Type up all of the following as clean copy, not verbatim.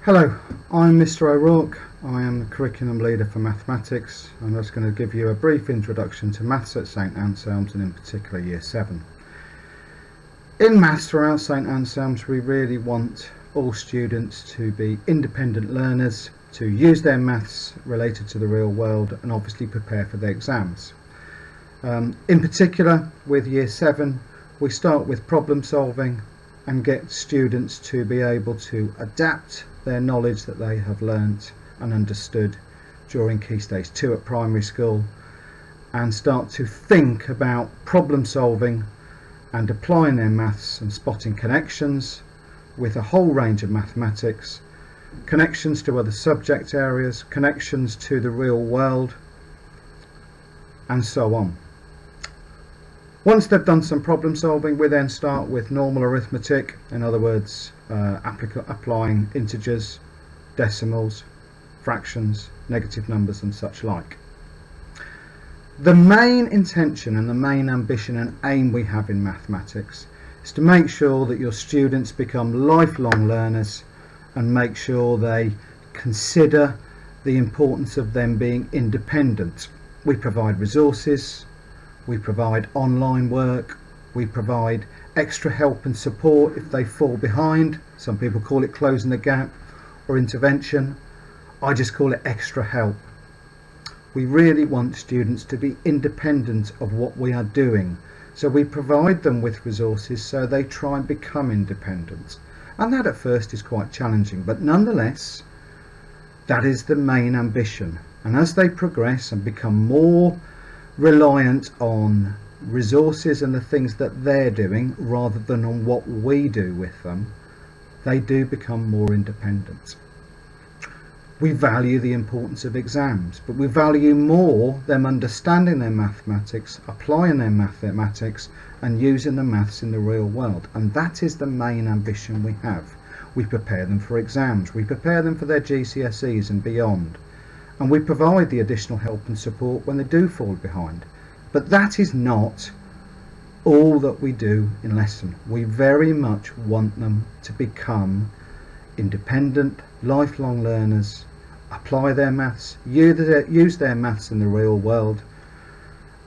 Hello, I'm Mr. O'Rourke. I am the Curriculum Leader for Mathematics. I'm just going to give you a brief introduction to Maths at St Anselm's and in particular Year 7. In Maths throughout St Anselm's we really want all students to be independent learners, to use their maths related to the real world and obviously prepare for their exams. In particular with Year 7 we start with problem solving and get students to be able to adapt their knowledge that they have learnt and understood during Key Stage 2 at primary school and start to think about problem solving and applying their maths and spotting connections with a whole range of mathematics, connections to other subject areas, connections to the real world, and so on. Once they've done some problem solving, we then start with normal arithmetic, in other words applying integers, decimals, fractions, negative numbers and such like. The main intention and the main ambition and aim we have in mathematics is to make sure that your students become lifelong learners and make sure they consider the importance of them being independent. We provide resources, we provide online work, we provide extra help and support if they fall behind. Some people call it closing the gap or intervention. I just call it extra help. We really want students to be independent of what we are doing. So we provide them with resources so they try and become independent. And that at first is quite challenging, but nonetheless, that is the main ambition. And as they progress and become more reliant on resources and the things that they're doing rather than on what we do with them, they do become more independent. We value the importance of exams, but we value more them understanding their mathematics, applying their mathematics and using the maths in the real world, and that is the main ambition we have. We prepare them for exams, we prepare them for their GCSEs and beyond, and we provide the additional help and support when they do fall behind. But that is not all that we do in lesson. We very much want them to become independent, lifelong learners, apply their maths, use their maths in the real world,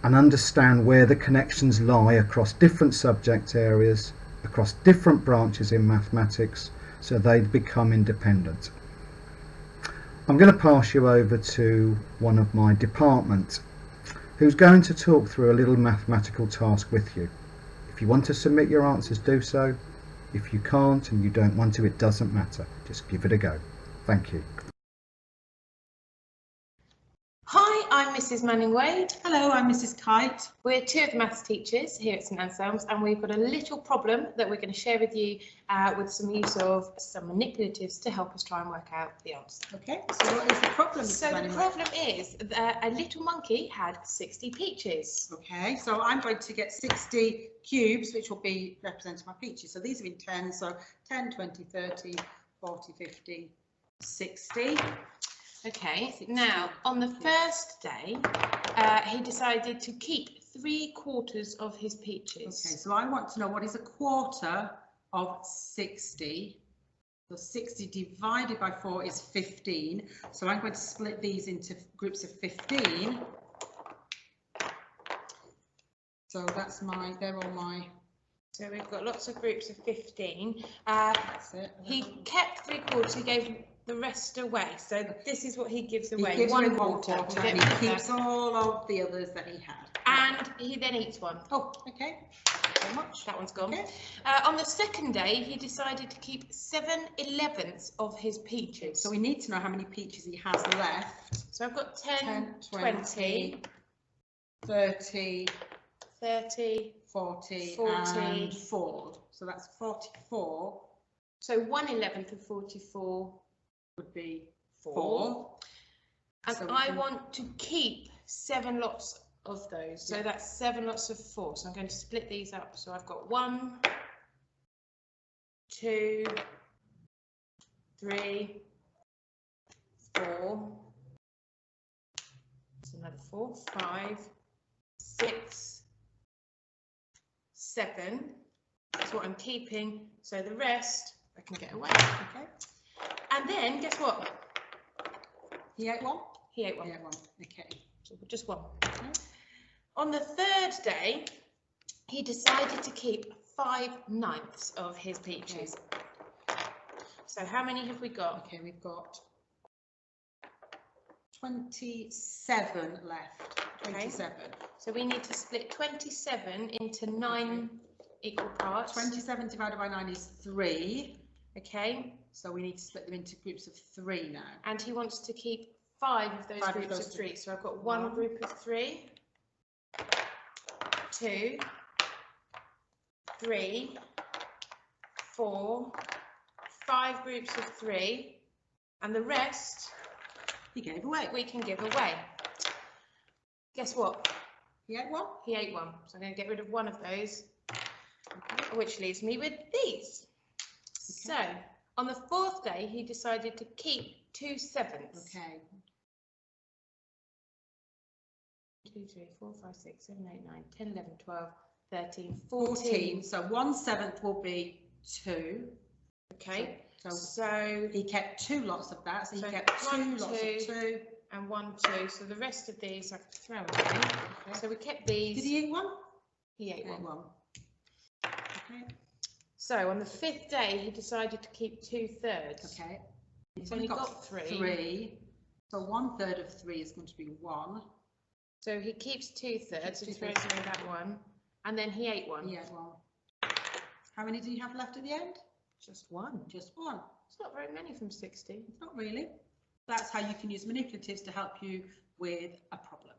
and understand where the connections lie across different subject areas, across different branches in mathematics, so they become independent. I'm going to pass you over to one of my department who's going to talk through a little mathematical task with you. If you want to submit your answers, do so. If you can't and you don't want to, it doesn't matter. Just give it a go. Thank you. Hi, I'm Mrs. Manning-Wade. Hello, I'm Mrs. Kite. We're two of the maths teachers here at St Anselm's, and we've got a little problem that we're going to share with you with some use of some manipulatives to help us try and work out the answer. Okay, so what is the problem, Mrs. So Manning-Wade? the problem is that a little monkey had 60 peaches. Okay, so I'm going to get 60 cubes, which will be representing my peaches. So these are in 10, so 10, 20, 30, 40, 50, 60. Okay, now on the first day, he decided to keep 3/4 of his peaches. Okay, so I want to know what is a quarter of 60. So 60 divided by 4 is 15. So I'm going to split these into groups of 15. So that's they're all my. So we've got lots of groups of 15. That's it. He kept 3/4, he gave the rest away. So this is what he gives away. He gives one away quarter. and he keeps all of the others that he had. And he then eats one. Oh, okay. Thank you very much. That one's gone. Okay. On the second day, he decided to keep 7/11 of his peaches. So we need to know how many peaches he has left. So I've got 10, 20, 30, 30, 40, 40, and 4. So that's 44. So 1/11 of 44 would be 4. And so I want to keep 7 lots of those. So that's 7 lots of 4. So I'm going to split these up. So I've got 1, 2, 3, 4. That's another 4, 5, 6, 7. That's what I'm keeping. So the rest I can get away. Okay. And then guess what? He ate one? He ate one. He ate one. Okay. So just one. On the third day, he decided to keep 5/9 of his peaches. So how many have we got? Okay, we've got 27 left. 27. So we need to split 27 into 9 equal parts. 27 divided by 9 is 3. Okay. So we need to split them into groups of 3 now. And he wants to keep 5 of those groups of 3. So I've got one group of 3, 2, 3, 4, 5 groups of 3, and the rest He gave away. we can give away. Guess what? He ate one? He ate one. So I'm going to get rid of one of those, which leaves me with these. So on the fourth day, he decided to keep 2/7. Okay. 2, 3, 4, 5, 6, 7, 8, 9, 10, 11, 12, 13, 14. So 1/7 will be 2. Okay. So So he kept 2 lots of that. So he So kept 2 1, lots 2, of 2. and 1, 2. So the rest of these I could throw away. Okay. So we kept these. Did he eat one? He ate one. One. Okay. So on the fifth day, he decided to keep 2/3. Okay. He's only got 3. 3. So 1/3 of 3 is going to be 1. So he keeps 2/3 and throws 2/3. away that one. And then he ate one. He ate one. How many do you have left at the end? Just one. Just one. It's not very many from 60. Not really. That's how you can use manipulatives to help you with a problem.